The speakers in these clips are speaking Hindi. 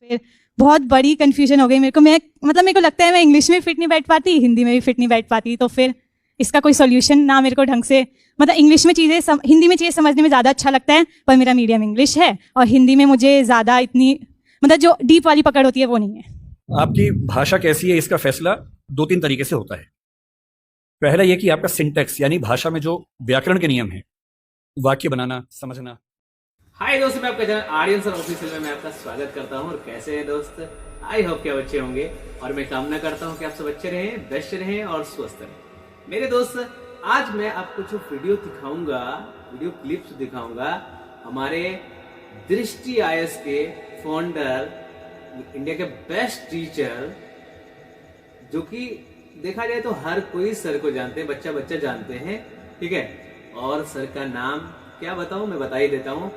फिर बहुत बड़ी कन्फ्यूजन हो गई मेरे को। मेरे को लगता है मैं इंग्लिश में फिट नहीं बैठ पाती, हिंदी में भी फिट नहीं बैठ पाती। तो फिर इसका कोई सोल्यूशन ना मेरे को ढंग से, इंग्लिश में चीज़ें हिंदी में चीज़ें समझने में ज़्यादा अच्छा लगता है, पर मेरा मीडियम इंग्लिश है और हिंदी में मुझे ज़्यादा इतनी जो डीप वाली पकड़ होती है वो नहीं है। आपकी भाषा कैसी है इसका फैसला दो तीन तरीके से होता है। पहला यह कि आपका सिंटैक्स यानी भाषा में जो व्याकरण के नियम हैं, वाक्य बनाना, समझना। हाय दोस्तों, मैं आपका चैनल आर्यन सर ऑफिशियल में मैं आपका स्वागत करता हूं। और कैसे हैं दोस्त? आई होप कि आप अच्छे होंगे और मैं कामना करता हूं कि आप सब अच्छे रहें, बेस्ट रहें और स्वस्थ रहें। मेरे दोस्त, आज मैं आपको जो वीडियो दिखाऊंगा, वीडियो क्लिप्स दिखाऊंगा, हमारे दृष्टि आईएएस के फाउंडर, इंडिया के बेस्ट टीचर, जो कि देखा जाए तो हर कोई सर को जानते हैं, बच्चा बच्चा जानते हैं, ठीक है। और सर का नाम क्या बताऊं, मैं बता ही देता हूं,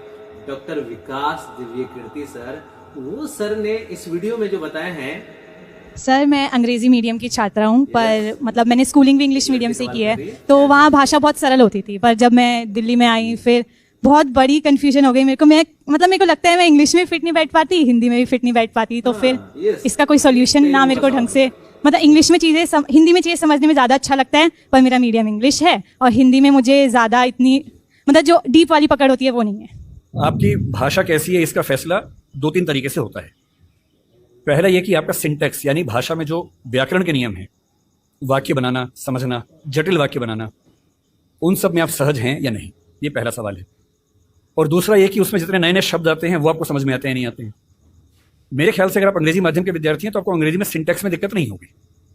डॉक्टर विकास दिव्य कीर्ति सर। वो सर ने इस वीडियो में जो बताए हैं। सर, मैं अंग्रेजी मीडियम की छात्रा हूँ, पर मैंने स्कूलिंग भी इंग्लिश मीडियम से की है, तो वहाँ भाषा बहुत सरल होती थी। पर जब मैं दिल्ली में आई फिर बहुत बड़ी कन्फ्यूजन हो गई मेरे को। मेरे को लगता है मैं इंग्लिश में फिट नहीं बैठ पाती, हिंदी में भी फिट नहीं बैठ पाती। तो फिर इसका कोई सोल्यूशन ना मेरे को ढंग से, इंग्लिश में चीज़ें हिंदी में चीज़ें समझने में ज़्यादा अच्छा लगता है, पर मेरा मीडियम इंग्लिश है और हिंदी में मुझे ज़्यादा इतनी जो डीप वाली पकड़ होती है वो नहीं है। आपकी भाषा कैसी है इसका फैसला दो तीन तरीके से होता है। पहला यह कि आपका सिंटैक्स यानी भाषा में जो व्याकरण के नियम हैं, वाक्य बनाना, समझना, जटिल वाक्य बनाना, उन सब में आप सहज हैं या नहीं, ये पहला सवाल है। और दूसरा ये कि उसमें जितने नए नए शब्द आते हैं वो आपको समझ में आते हैं नहीं आते हैं। मेरे ख्याल से अगर आप अंग्रेजी माध्यम के विद्यार्थी हैं तो आपको अंग्रेजी में सिंटैक्स में दिक्कत नहीं होगी,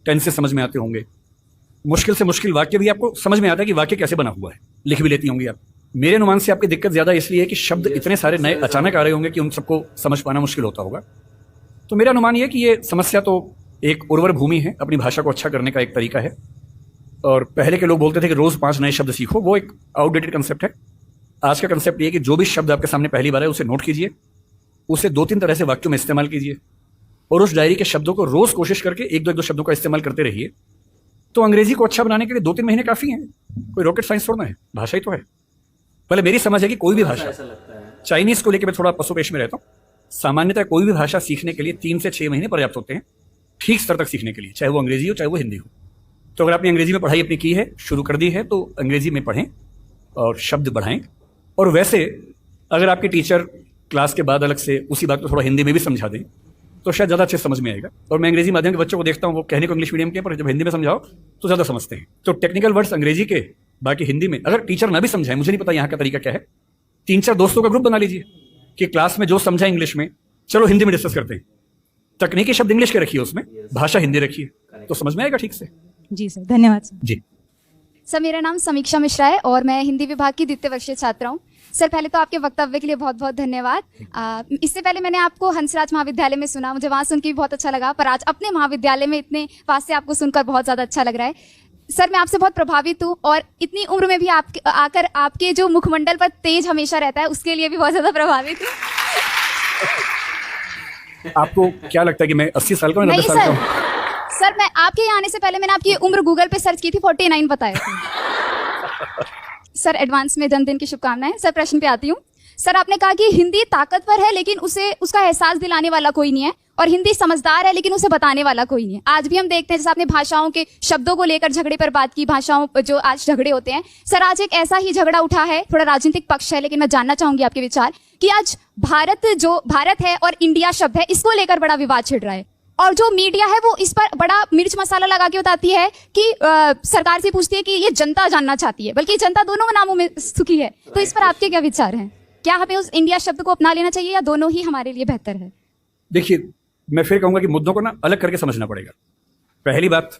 टेंसेस समझ में आते होंगे, मुश्किल से मुश्किल वाक्य भी आपको समझ में आता है कि वाक्य कैसे बना हुआ है, लिख भी लेती होंगी आप। मेरे अनुमान से आपकी दिक्कत ज़्यादा इसलिए है कि शब्द इतने सारे नए अचानक आ रहे होंगे कि उन सबको समझ पाना मुश्किल होता होगा। तो मेरा अनुमान ये कि ये समस्या तो एक उर्वर भूमि है, अपनी भाषा को अच्छा करने का एक तरीका है। और पहले के लोग बोलते थे कि रोज़ 5 नए शब्द सीखो, वो एक आउटडेटेड कंसेप्ट है। आज का कंसेप्ट ये है कि जो भी शब्द आपके सामने पहली बार है उसे नोट कीजिए, उसे 2-3 तरह से वाक्यों में इस्तेमाल कीजिए और उस डायरी के शब्दों को रोज़ कोशिश करके एक दो शब्दों का इस्तेमाल करते रहिए। तो अंग्रेजी को अच्छा बनाने के लिए 2-3 महीने काफ़ी हैं, कोई रॉकेट साइंस थोड़ा है, भाषा ही तो है। पहले मेरी समझ है कि कोई भी भाषा, चाइनीज़ को लेकर मैं थोड़ा पसोपेश में रहता हूँ, सामान्यतः कोई भी भाषा सीखने के लिए 3 से 6 महीने पर्याप्त होते हैं ठीक स्तर तक सीखने के लिए, चाहे वो अंग्रेजी हो चाहे वो हिंदी हो। तो अगर आपने अंग्रेजी में पढ़ाई अपनी की है, शुरू कर दी है, तो अंग्रेजी में पढ़ें और शब्द बढ़ाएं। और वैसे अगर आपके टीचर क्लास के बाद अलग से उसी बात को थोड़ा हिंदी में भी समझा दें तो शायद ज़्यादा अच्छे समझ में आएगा। और मैं अंग्रेजी माध्यम के बच्चों को देखता हूँ, वो कहने को इंग्लिश मीडियम के, पर जब हिंदी में समझाओ तो ज़्यादा समझते हैं। तो टेक्निकल वर्ड्स अंग्रेजी के, बाकी हिंदी में। अगर टीचर ना भी समझाए, मुझे नहीं पता यहाँ का तरीका क्या है, 3-4 दोस्तों का ग्रुप बना लीजिए कि क्लास में जो समझा इंग्लिश में, चलो हिंदी में डिस्कस करते हैं। तकनीकी शब्द इंग्लिश के रखिए, उसमें भाषा हिंदी रखिए, तो समझ में आएगा ठीक से। जी सर, धन्यवाद सर। जी सर, मेरा नाम समीक्षा मिश्रा है और मैं हिंदी विभाग की द्वितीय वर्षीय छात्रा हूँ। सर, पहले तो आपके वक्तव्य के लिए बहुत बहुत धन्यवाद। इससे पहले मैंने आपको हंसराज महाविद्यालय में सुना, मुझे वहाँ सुन के भी बहुत अच्छा लगा, पर आज अपने महाविद्यालय में इतने पास से आपको सुनकर बहुत ज़्यादा अच्छा लग रहा है। सर, मैं आपसे बहुत प्रभावित हूँ और इतनी उम्र में भी आकर आपके जो मुखमंडल पर तेज हमेशा रहता है, उसके लिए भी बहुत ज़्यादा प्रभावित हूँ। आपको क्या लगता है कि मैं 80 साल का हूं, 90 साल का हूं? सर, मैं आपके यहाँ आने से पहले मैंने आपकी उम्र गूगल पे सर्च की थी, 49 बताया था। सर, एडवांस में जन्मदिन की शुभकामनाएं। सर, प्रश्न पे आती हूँ। सर, आपने कहा कि हिंदी ताकतवर है लेकिन उसका एहसास दिलाने वाला कोई नहीं है, और हिंदी समझदार है लेकिन उसे बताने वाला कोई नहीं है। आज भी हम देखते हैं, जैसे आपने भाषाओं के शब्दों को लेकर झगड़े पर बात की, भाषाओं जो आज झगड़े होते हैं। सर, आज एक ऐसा ही झगड़ा उठा है, थोड़ा राजनीतिक पक्ष है, लेकिन मैं जानना चाहूंगी आपके विचार कि आज भारत है और इंडिया शब्द है, इसको लेकर बड़ा विवाद छिड़ रहा है। और जो मीडिया है वो इस पर बड़ा मिर्च मसाला लगा के बताती है कि सरकार से पूछती है कि ये जनता जानना चाहती है, बल्कि जनता दोनों नामों में सुखी है। तो इस पर आपके क्या विचार हैं? क्या हमें उस इंडिया शब्द को अपना लेना चाहिए या दोनों ही हमारे लिए बेहतर है? देखिए, मैं फिर कहूंगा कि मुद्दों को ना अलग करके समझना पड़ेगा। पहली बात,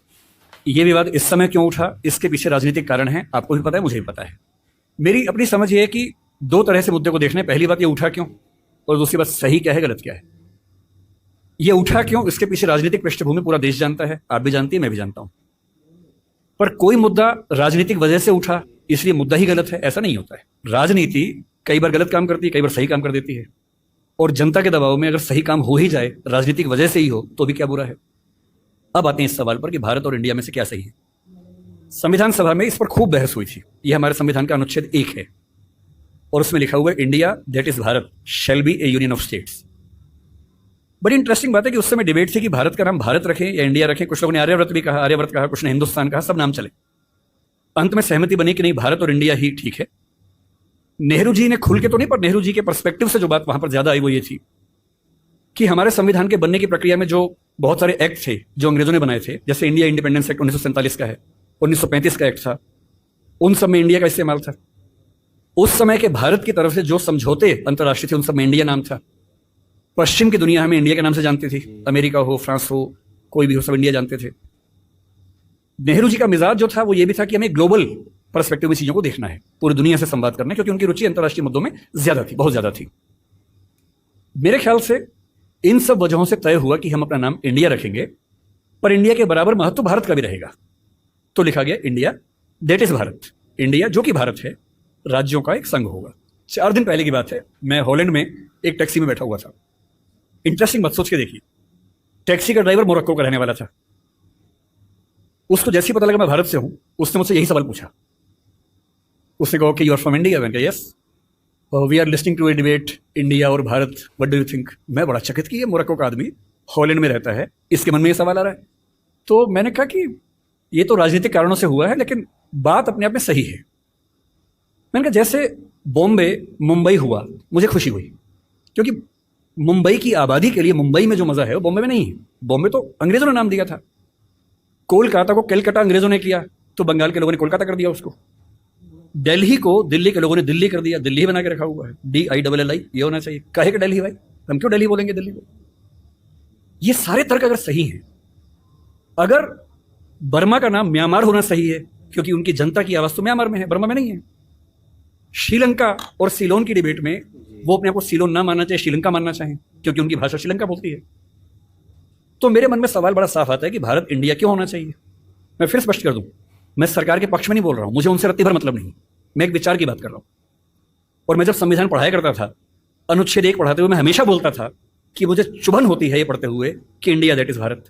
ये विवाद इस समय क्यों उठा, इसके पीछे राजनीतिक कारण है, आपको भी पता है, मुझे भी पता है। मेरी अपनी समझ ये है कि 2 तरह से मुद्दे को देखने। पहली बात, ये उठा क्यों, और दूसरी बात, सही क्या है, गलत क्या है। ये उठा क्यों, इसके पीछे राजनीतिक पृष्ठभूमि पूरा देश जानता है, आप भी जानती है, मैं भी जानता हूं। पर कोई मुद्दा राजनीतिक वजह से उठा इसलिए मुद्दा ही गलत है, ऐसा नहीं होता है। राजनीति कई बार गलत काम करती है, कई बार सही काम कर देती है, और जनता के दबाव में अगर सही काम हो ही जाए, राजनीतिक वजह से ही हो, तो भी क्या बुरा है। अब आते हैं इस सवाल पर कि भारत और इंडिया में से क्या सही है। संविधान सभा में इस पर खूब बहस हुई थी। यह हमारे संविधान का अनुच्छेद 1 है और उसमें लिखा हुआ है, India that is Bharat shall be A union of states. बड़ी इंटरेस्टिंग बात है कि उस समय डिबेट थी कि भारत का नाम भारत रखें या इंडिया रखें। कुछ लोगों ने आर्यव्रत भी कहा, आर्यव्रत कहा, कुछ ने हिंदुस्तान कहा, सब नाम चले। अंत में सहमति बनी कि नहीं, भारत और इंडिया ही ठीक है। नेहरू जी ने खुल के तो नहीं, पर नेहरू जी के पर्सपेक्टिव से जो बात वहां पर ज्यादा आई वो ये थी कि हमारे संविधान के बनने की प्रक्रिया में जो बहुत सारे एक्ट थे जो अंग्रेजों ने बनाए थे, जैसे इंडिया इंडिपेंडेंस एक्ट 1947 का है, 1935 का एक्ट था, उन सब में इंडिया का इस्तेमाल था। उस समय के भारत की तरफ से जो समझौते अंतर्राष्ट्रीय थे उन सब में इंडिया नाम था। पश्चिम की दुनिया हमें इंडिया के नाम से जानती थी, अमेरिका हो, फ्रांस हो, कोई भी हो, सब इंडिया जानते थे। नेहरू जी का मिजाज जो था वो ये भी था कि हमें ग्लोबल पर्सपेक्टिव में चीजों को देखना है, पूरी दुनिया से संवाद करना है, क्योंकि उनकी रुचि अंतर्राष्ट्रीय मुद्दों में ज्यादा थी, बहुत ज्यादा थी। मेरे ख्याल से इन सब वजहों से तय हुआ कि हम अपना नाम इंडिया रखेंगे, पर इंडिया के बराबर महत्व भारत का भी रहेगा। तो लिखा गया India that is Bharat. India जो कि भारत है, राज्यों का एक संघ होगा। 4 दिन पहले की बात है, मैं हॉलैंड में एक टैक्सी में बैठा हुआ था। इंटरेस्टिंग बात सोच के देखिए, टैक्सी का ड्राइवर मोरक्को का रहने वाला था। उसको जैसे ही पता लगा मैं भारत से हूं, उसने मुझसे यही सवाल पूछा। उसने कहा कि यू आर फ्रॉम इंडिया? मैंने कहा yes. We are listening to a debate India और Bharat, what do you think? मैं बड़ा चकित कि ये मोरक्को का आदमी हॉलैंड में रहता है, इसके मन में ये सवाल आ रहा है। तो मैंने कहा कि ये तो राजनीतिक कारणों से हुआ है, लेकिन बात अपने आप में सही है। मैंने कहा जैसे बॉम्बे मुंबई हुआ, मुझे खुशी हुई, क्योंकि मुंबई की आबादी के लिए मुंबई में जो मजा है वो बॉम्बे में नहीं है। बॉम्बे तो अंग्रेजों ने नाम दिया था। कोलकाता को कलकत्ता अंग्रेजों ने किया, तो बंगाल के लोगों ने कोलकाता कर दिया उसको। दिल्ली को दिल्ली के लोगों ने दिल्ली कर दिया, दिल्ली बना के रखा हुआ है, DILLI, ये होना चाहिए। काहे का दिल्ली भाई, हम क्यों दिल्ली बोलेंगे दिल्ली को? ये सारे तर्क अगर सही हैं, अगर बर्मा का नाम म्यांमार होना सही है, क्योंकि उनकी जनता की आवाज तो म्यांमार में है, बर्मा में नहीं है। श्रीलंका और सीलोन की डिबेट में वो अपने आप को सीलोन ना मानना चाहिए, श्रीलंका मानना चाहें, क्योंकि उनकी भाषा श्रीलंका बोलती है। तो मेरे मन में सवाल बड़ा साफ आता है कि भारत इंडिया क्यों होना चाहिए। मैं फिर स्पष्ट कर दूं, मैं सरकार के पक्ष में नहीं बोल रहा हूं, मुझे उनसे रत्ती भर मतलब नहीं, मैं एक विचार की बात कर रहा हूं। और मैं जब संविधान पढ़ाया करता था, अनुच्छेद 1 पढ़ाते हुए मैं हमेशा बोलता था कि मुझे चुभन होती है ये पढ़ते हुए कि इंडिया दैट इज भारत।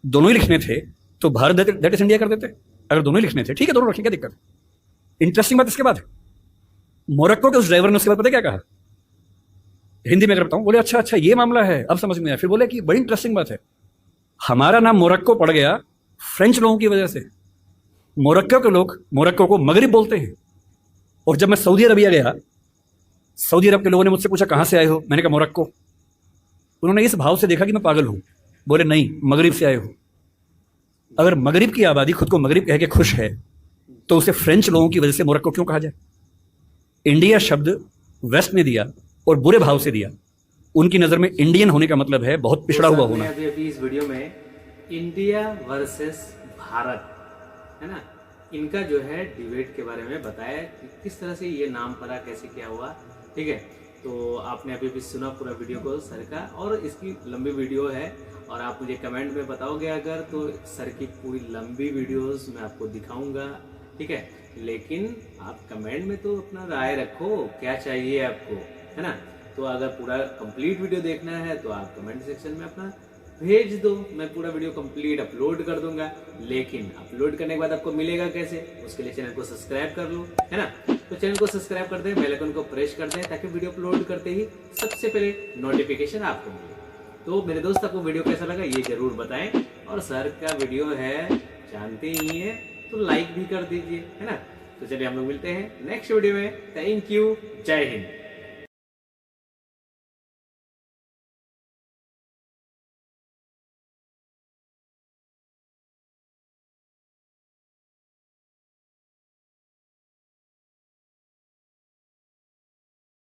दोनों ही लिखने थे तो भारत दैट इज इंडिया कर देते। अगर दोनों ही लिखने थे, ठीक है, दोनों रखें, क्या दिक्कत है। इंटरेस्टिंग बात इसके बाद है, मोरक्को के उस ड्राइवर ने उसके बाद पता क्या कहा, हिंदी में अगर बताऊं, बोले अच्छा अच्छा ये मामला है, अब समझ में आया। फिर बोले कि बड़ी इंटरेस्टिंग बात है, हमारा नाम मोरक्को पड़ गया फ्रेंच लोगों की वजह से। मोरक्को के लोग मोरक्को को मगरिब बोलते हैं। और जब मैं सऊदी अरबिया गया, सऊदी अरब के लोगों ने मुझसे पूछा कहां से आए हो, मैंने कहा मोरक्को। उन्होंने इस भाव से देखा कि मैं पागल हूं, बोले नहीं, मगरिब से आए हो। अगर मगरिब की आबादी खुद को मगरिब कह के खुश है, तो उसे फ्रेंच लोगों की वजह से मोरक्को क्यों कहा जाए? इंडिया शब्द वेस्ट ने दिया और बुरे भाव से दिया। उनकी नजर में इंडियन होने का मतलब है बहुत पिछड़ा हुआ होना। अभी इस वीडियो में इंडिया वर्सेस भारत है ना, इनका जो है डिबेट के बारे में बताया कि किस तरह से ये नाम पड़ा, कैसे क्या हुआ, ठीक है। तो आपने अभी भी सुना पूरा वीडियो को सर का, और इसकी लंबी वीडियो है, और आप मुझे कमेंट में बताओगे अगर, तो सर की पूरी लंबी वीडियोस मैं आपको दिखाऊंगा, ठीक है। लेकिन आप कमेंट में तो अपना राय रखो, क्या चाहिए आपको, है ना। तो अगर पूरा कंप्लीट वीडियो देखना है तो आप कमेंट सेक्शन में अपना भेज दो, मैं पूरा वीडियो कंप्लीट अपलोड कर दूंगा। लेकिन अपलोड करने के बाद आपको मिलेगा कैसे, उसके लिए चैनल को सब्सक्राइब कर लो, है ना। तो चैनल को सब्सक्राइब कर दें, बेल आइकन को प्रेस कर दें, ताकि वीडियो अपलोड करते ही सबसे पहले नोटिफिकेशन आपको मिले। तो मेरे दोस्त, आपको वीडियो कैसा लगा ये जरूर बताएं, और सर का वीडियो है जानते ही हैं, तो लाइक भी कर दीजिए, है ना। तो चलिए हम लोग मिलते हैं नेक्स्ट वीडियो में। थैंक यू, जय हिंद।